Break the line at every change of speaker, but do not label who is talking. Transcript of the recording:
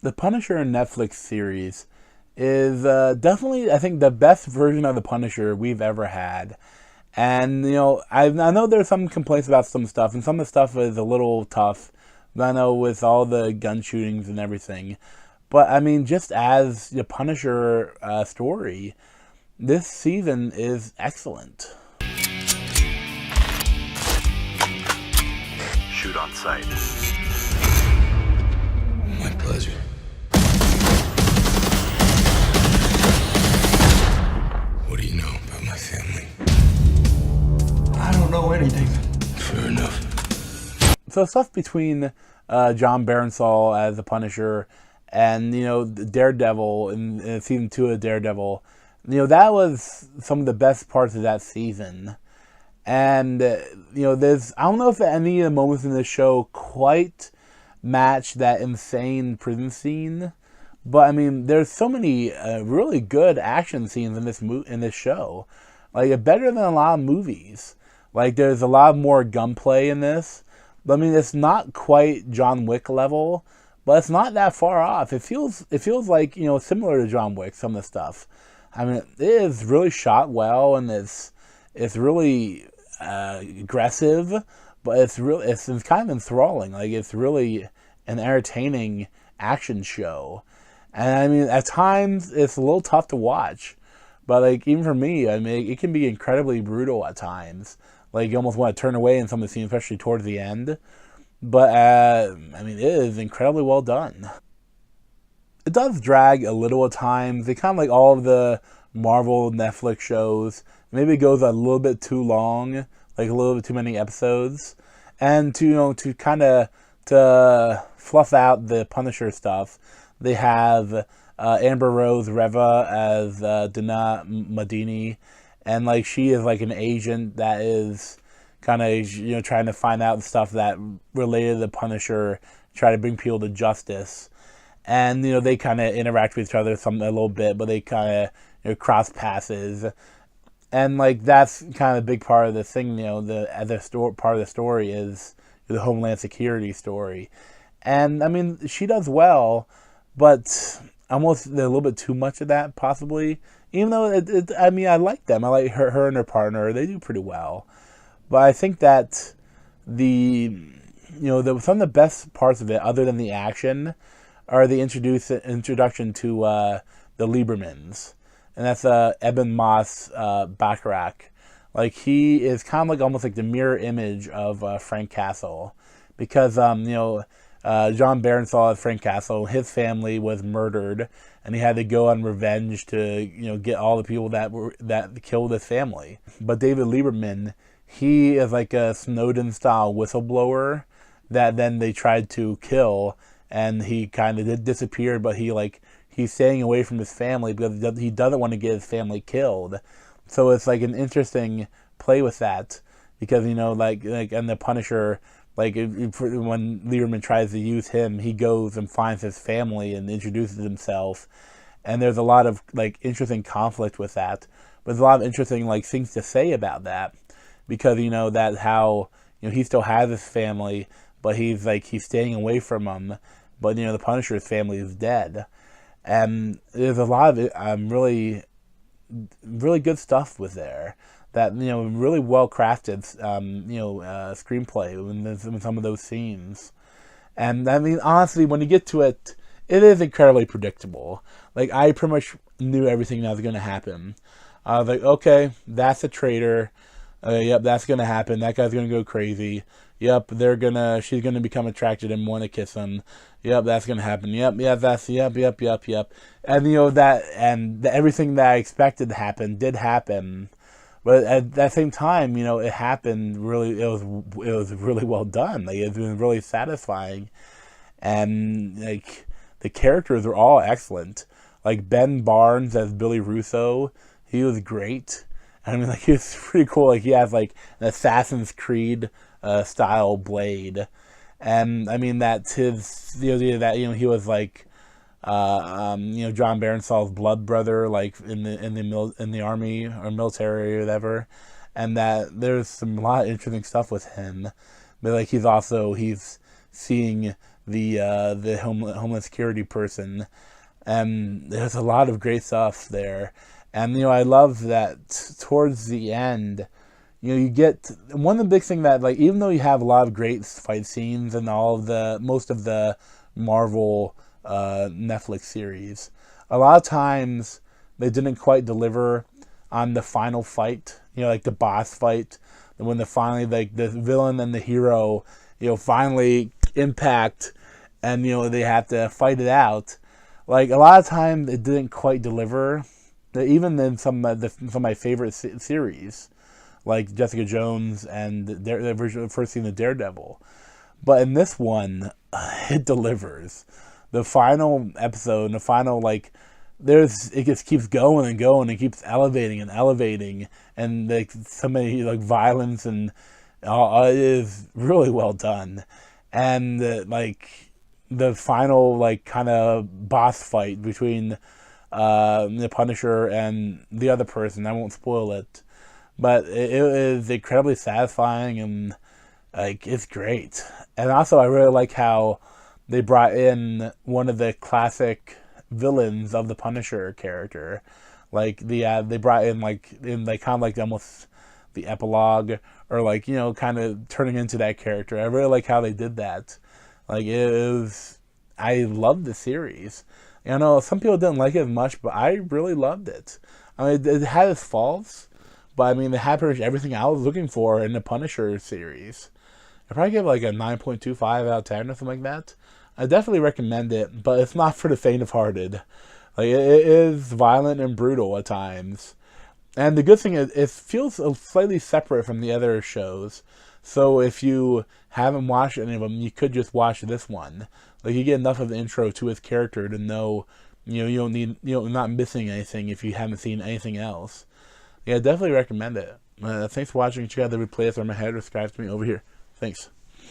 The Punisher Netflix series is definitely, I think, the best version of the Punisher we've ever had. And I know there's some complaints about some stuff, and some of the stuff is a little tough. I know with all the gun shootings and everything, but I mean, just as the Punisher story, this season is excellent.
Shoot on sight.
My pleasure. What do you know about my family?
I don't know anything.
Fair enough.
So stuff between John Barenthal as the Punisher and Daredevil in season 2 of Daredevil, that was some of the best parts of that season. And there's, I don't know if any of the moments in this show quite match that insane prison scene, but I mean, there's so many really good action scenes in this show, like better than a lot of movies. Like there's a lot more gunplay in this. But I mean, it's not quite John Wick level, but it's not that far off. It feels like similar to John Wick, some of the stuff. I mean, it is really shot well, and it's really aggressive, but it's kind of enthralling. Like it's really an entertaining action show, and I mean at times it's a little tough to watch, but like even for me, I mean it can be incredibly brutal at times. Like you almost want to turn away in some of the scenes, especially towards the end. But I mean it is incredibly well done. It does drag a little at times. They kind of like all of the Marvel Netflix shows. Maybe it goes a little bit too long, like a little bit too many episodes, and to kind of to fluff out the Punisher stuff, they have Amber Rose Reva as Dana Madini, and like she is like an agent that is kind of trying to find out stuff that related to the Punisher, try to bring people to justice. And they kind of interact with each other a little bit, but they kind of cross passes, and like that's kind of a big part of the thing. Part of the story is the Homeland Security story, and I mean she does well, but almost a little bit too much of that possibly. Even though I mean I like them, I like her and her partner. They do pretty well, but I think that some of the best parts of it, other than the action, are the introduction to the Liebermans, and that's Eben Moss-Bachrach. Like he is kind of like almost like the mirror image of Frank Castle, because John Barenthal as Frank Castle, his family was murdered, and he had to go on revenge to get all the people that killed his family. But David Lieberman, he is like a Snowden style whistleblower that then they tried to kill. And he kind of did disappear, but he's staying away from his family because he doesn't want to get his family killed. So it's like an interesting play with that, because like and the Punisher, like when Lieberman tries to use him, he goes and finds his family and introduces himself, and there's a lot of like interesting conflict with that. But there's a lot of interesting like things to say about that, because that how he still has his family, but he's staying away from them. But the Punisher's family is dead, and there's a lot of really, really good stuff with there. That really well crafted, screenplay in some of those scenes. And I mean, honestly, when you get to it, it is incredibly predictable. Like I pretty much knew everything that was going to happen. I was like, okay, that's a traitor. Yep, that's going to happen. That guy's going to go crazy. Yep, she's gonna become attracted and want to kiss him. Yep, that's gonna happen. Yep. And everything that I expected to happen did happen. But at that same time, it happened really. It was really well done. Like it's been really satisfying, and like the characters are all excellent. Like Ben Barnes as Billy Russo, he was great. I mean, like he was pretty cool. Like he has like an Assassin's Creed style blade, and I mean that's his the idea that he was like John Barenthal's blood brother, like in the army or military or whatever, and that there's a lot of interesting stuff with him. But like he's seeing the homeland security person. And there's a lot of great stuff there. And, I love that towards the end, you get one of the big thing that, like, even though you have a lot of great fight scenes in most of the Marvel Netflix series, a lot of times they didn't quite deliver on the final fight, like the boss fight, when like the villain and the hero, finally impact, and, they have to fight it out. Like, a lot of times it didn't quite deliver, even in some of my favorite series, like Jessica Jones and the first season of Daredevil. But in this one, it delivers. The final episode, and the final, like, it just keeps going and going, and keeps elevating and elevating, and like so many like violence, and it is really well done. And like the final like kind of boss fight between the Punisher and the other person, I won't spoil it, but it is incredibly satisfying, and like it's great. And also I really like how they brought in one of the classic villains of the Punisher character. Like they brought in like kind of like almost the epilogue, or like kind of turning into that character. I really like how they did that. Like I loved the series. Some people didn't like it as much, but I really loved it. I mean, it had its faults, but I mean, it had pretty much everything I was looking for in the Punisher series. I'd probably give it like a 9.25 out of 10 or something like that. I definitely recommend it, but it's not for the faint-of-hearted. Like, it is violent and brutal at times. And the good thing is, it feels slightly separate from the other shows. So if you haven't watched any of them, you could just watch this one. Like, you get enough of the intro to his character to know, you're not missing anything if you haven't seen anything else. Yeah, definitely recommend it. Thanks for watching. Check out the replays on my head, or subscribe to me over here. Thanks.